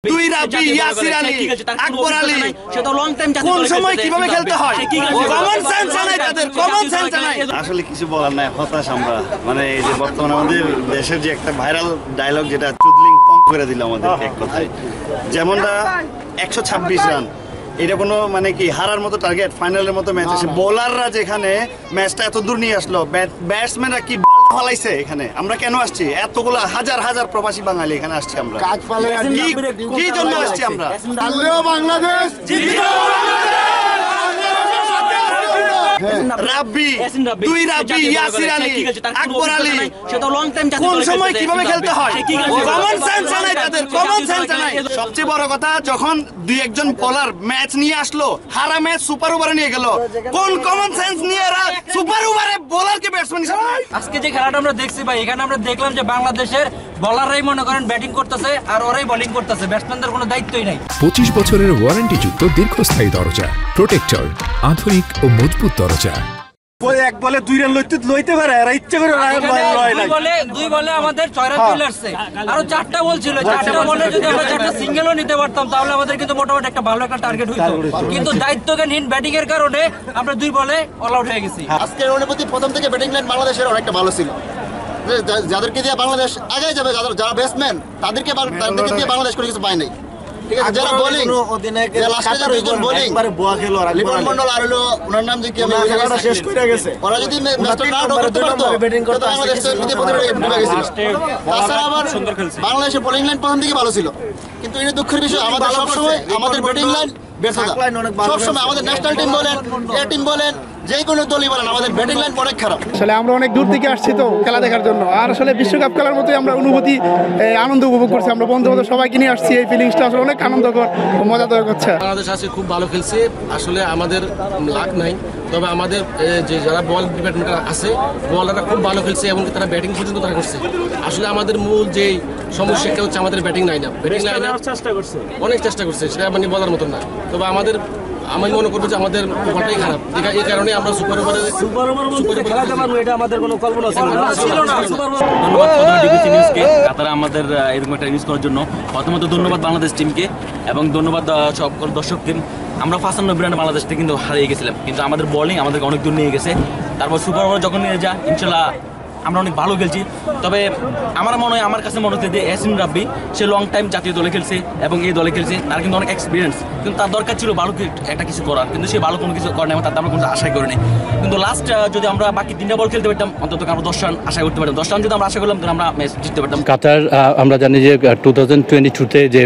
দুই রাবি ইয়াসির আলী আকবর আলী সেটা long time কোন সময় কিভাবে খেলতে হয় কমন সেন্স নাই তাদের কমন সেন্স নাই আসলে কিছু বলার নাই হতাশ আমরা মানে এই যে বর্তমানে আমাদের দেশের যে একটা ভাইরাল ডায়লগ যেটা চুদলিং পং করে দিল আমাদের এক কথায় যেমনটা 126 রান এটা কোনো মানে কি হারার মতো টার্গেট ফাইনালের মতো ম্যাচ আছে বোলাররা যেখানে ম্যাচটা এত দূর নিয়ে আসলো ব্যাটসম্যানরা কি ফলাইছে এখানে আমরা কেন আসছি এতগুলো হাজার হাজার প্রবাসী বাঙালি এখানে আসছি আমরা কি জন্য আসছি আমরা বাংলাদেশ রাব্বি দুই রাব্বি ইয়াসির আলী আকবর আলী সেটা লং টাইম কোন সময় কিভাবে খেলতে হয় কমন সেন্স নাই তাদের কমন সেন্স নাই সবচেয়ে বড় কথা যখন দুই একজন বোলার ম্যাচ নিয়ে আসলো হারা ম্যাচ সুপার ওভারে নিয়ে গেল কোন কমন সেন্স নিয়ে এরা সুপার ওভারে বোলারকে ব্যাটসম্যান হিসেবে আজকে যে খেলাটা আমরা দেখছি ভাই এখানে আমরা দেখলাম যে বাংলাদেশের বোলাররাই মনে করেন ব্যাটিং করতেছে আর ওরাই বোলিং করতেছে ব্যাটসম্যানদের কোনো দায়িত্বই নাই 25 বছরের ওয়ারেন্টিযুক্ত দীর্ঘস্থায়ী দরজা প্রোটেক্টর আধুনিক ও মজবুত দরজা এক বলে দুই রান লইতে পারে আর ইচ্ছা করে দুই বলে আমাদের 6 রান চলে আসছে আরো 4টা বল ছিল 4টা বলে যদি আমরা 4টা সিঙ্গেলও নিতে পারতাম তাহলে আমাদের কিন্তু মোটামুটি একটা ভালো একটা টার্গেট হইতো কিন্তু দায়িত্বজ্ঞানহীন ব্যাটিং এর কারণে আমরা দুই বলে অল আউট হয়ে গেছি আজকের অনুভূতি প্রথম থেকে ব্যাটিং লাইন বাংলাদেশের অনেকটা ভালো ছিল যাদেরকে দিয়ে বাংলাদেশ আগে যাবে যারা ব্যাটসম্যান তাদেরকে দিয়ে বাংলাদেশ কোনো কিছু পায় নাই ঠিক আছে যারা বোলিং লাস্টে যারা দুইজন বোলিং লিটন মন্ডল আর হলো ওনার নাম যে কি আমি শেষ করে গেছে ওরা যদি ম্যাচটা না করতে পারতো তো বাংলাদেশ তো এমনিতে ডুবে গেছিল তাছাড়া আবার বাংলাদেশের বোলিং লাইন প্রথম থেকে ভালো ছিল কিন্তু এটা দুঃখের বিষয় আমাদের সবসময় আমাদের ব্যাটিং লাইন সবসময় আমাদের ন্যাশনাল টিম বলেন এ টিম বলেন যে কোনো দলই বলেন আমাদের ব্যাটিং লাইন অনেক খারাপ আসলে আমরা অনেক দূর থেকে আসছি তো খেলা দেখার জন্য আর আসলে বিশ্বকাপ খেলার মতোই আমরা অনুভূতি আনন্দ উপভোগ করছি আমরা বন্ধু বান্ধব সবাইকে নিয়ে আসছি এই ফিলিংসটা আসলে অনেক আনন্দকর ও মজাদার করছে বাংলাদেশ আজকে খুব ভালো খেলছে আসলে আমাদের লাক নাই তবে আমাদের যে যারা বল ডিপার্টমেন্ট আছে বলাররা খুব ভালো খেলছে এবং তারা ব্যাটিং পর্যন্ত তারা করছে আসলে আমাদের মূল যে সমস্যাটা হচ্ছে আমাদের batting line up batting line up অনেক চেষ্টা করছে সেটা মানে বলার মতো না তবে আমি মনে করবো যে আমাদের ওভারটাই খারাপ এই কারণে আমরা সুপার ওভারে খেলাতে পারবো এটা আমাদের কোনো কল্পনা ছিল না ধন্যবাদ ডিবিসি নিউজকে কাতারা আমাদের এরকম একটা নিউজ করার জন্য প্রথমত ধন্যবাদ বাংলাদেশ টিমকে এবং ধন্যবাদ সকল দর্শকদের আমরা 95 রানে বাংলাদেশ থেকে কিন্তু হারিয়ে গেছিলাম কিন্তু আমাদের বোলিং আমাদেরকে অনেক দূর নিয়ে গেছে তারপর সুপার ওভার যখন নিয়ে যা ইনশাল্লাহ আমরা অনেক ভালো খেলছি তবে আমার কাছে মনে হচ্ছে যে ইয়াসির রাব্বি সে লং টাইম জাতীয় দলে খেলছে এবং এই দলে খেলছে তার কিন্তু অনেক এক্সপিরিয়েন্স কিন্তু তার দরকার ছিল ভালো একটা কিছু করার কিন্তু সে ভালো কোনো কিছু করে না তাতে আমরা কোনো আশাই করিনি কিন্তু লাস্ট যদি আমরা বাকি 3টা বল খেলতে পারতাম অন্তত আমরা 10 রান আশা করতে পারতাম 10 রান যদি আমরা আশা করলাম তাহলে আমরা ম্যাচ জিততে পারতাম কাতার আমরা জানি যে 2022-তে যে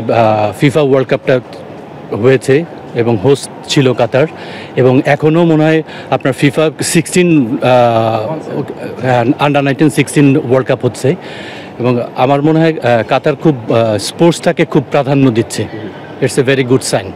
ফিফা ওয়ার্ল্ড কাপটা হয়েছে এবং হোস্ট ছিল কাতার এবং এখনও মনে হয় আপনার ফিফা 16 আন্ডার 16 ওয়ার্ল্ড কাপ হচ্ছে এবং আমার মনে হয় কাতার খুব স্পোর্টসটাকে খুব প্রাধান্য দিচ্ছে it's a very good sign